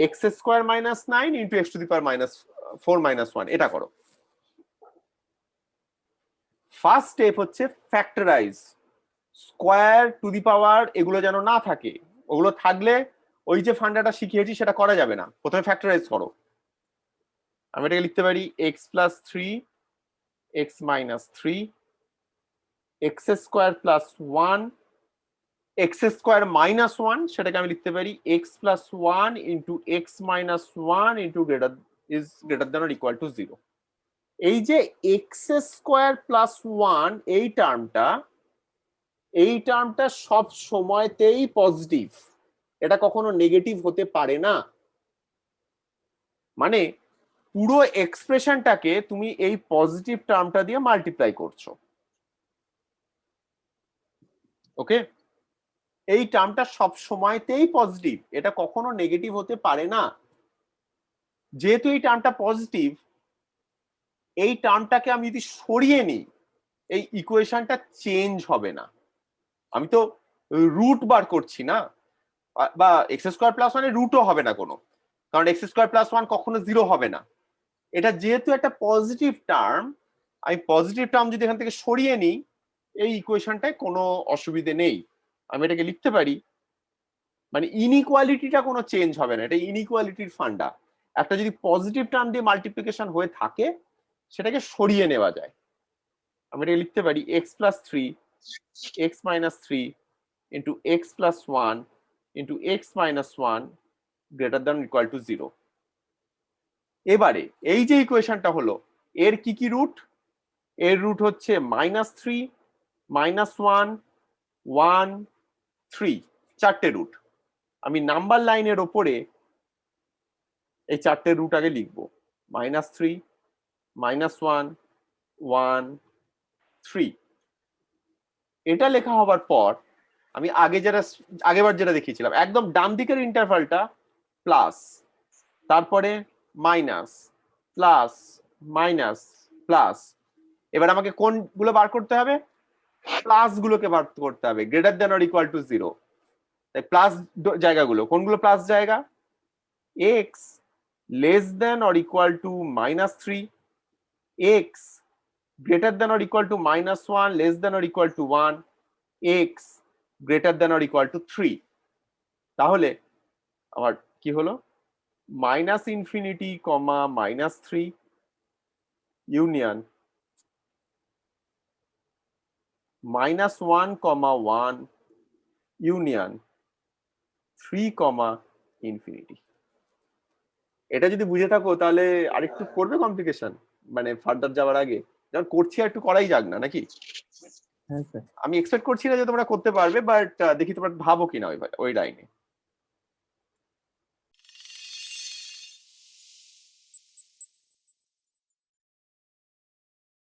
X square minus 9 into X to the power -4 - 1, এটা করো। First step হচ্ছে factorize, square to the power এগুলো যেন না থাকে, ওগুলো থাকলে ওই যে ফান্ডাটা শিখিয়েছি সেটা করা যাবে না। প্রথমে ফ্যাক্টরাইজ করো। আমি এটাকে লিখতে পারি x plus 3 x minus 3 x square plus 1 x square minus 1, সেটাকে আমি লিখতে পারি x plus 1 into x minus 1 into greater than or equal to 0। এই যে এক্স স্কোয়ার প্লাস 1 এই টার্মটা সব সময়তেই পজিটিভ, এটা কখনো নেগেটিভ হতে পারে না। মানে পুরো এক্সপ্রেশনটাকে তুমি এই পজিটিভ টার্মটা দিয়ে মাল্টিপ্লাই করছো। ওকে, এই টার্মটা সব সময়তেই পজিটিভ, এটা কখনো নেগেটিভ হতে পারে না। যেহেতু এই টার্মটা পজিটিভ, এই টার্মটাকে আমি যদি সরিয়ে নিই এই ইকুয়েশনটা চেঞ্জ হবে না। আমি তো রুট বার করছি না, বা এক্স স্কোয়ার প্লাস 1 এর রুটও হবে না কোনো, কারণ এক্স স্কোয়ার প্লাস 1 কখনো 0 হবে না। এটা যেহেতু একটা পজিটিভ টার্ম, আমি পজিটিভ টার্ম যদি এখান থেকে সরিয়ে নিই এই ইকুয়েশনটায় কোনো অসুবিধে নেই। আমি এটাকে লিখতে পারি, মানে ইনইকুয়ালিটিটা কোনো চেঞ্জ হবে না, এটা ইনইকুয়ালিটির ফান্ডা। একটা যদি পজিটিভ টার্ম দিয়ে মাল্টিপ্লিকেশন হয়ে থাকে সেটাকে সরিয়ে নেওয়া যায়। আমি এটাকে লিখতে পারি x plus 3 x minus 3 into x plus 1 into x minus 1 greater than equal to 0। এবারে এই যে ইকুয়েশনটা হলো, এর কি কি রুট? এর রুট হচ্ছে -3 -1 1 3, চারটে রুট। আমি নাম্বার লাইনের ওপরে এই চারটে রুট আগে লিখবো, -3 -1 1 3। এটা লেখা হবার পর আমি আগেবার যেটা দেখিয়েছিলাম, একদম ডান দিকের ইন্টারভালটা প্লাস, তারপরে মাইনাস প্লাস মাইনাস প্লাস। এবার আমাকে কোনগুলো বার করতে হবে? প্লাস গুলোকে বার করতে হবে, greater than or equal to 0। তাই প্লাস জায়গাগুলো কোনগুলো? প্লাস জায়গা, x less than or equal to -3, x greater than or equal to -1 less than or equal to 1, x greater than or equal to 3। তাহলে আমার কি হলো? -∞, -3 ইউনিয়ন -1, -1 ইউনিয়ন 3, ইনফিনিটি। এটা যদি বুঝে থাকো তাহলে আরেকটু করবে কমপ্লিকেশন, মানে ফার্দার যাওয়ার আগে যখন করছি একটু করাই যাক না, নাকি? হ্যাঁ স্যার। আমি এক্সপেক্ট করছি না যে তোমরা করতে পারবে, বাট দেখি তোমরা ভাবো কিনা ওই লাইনে।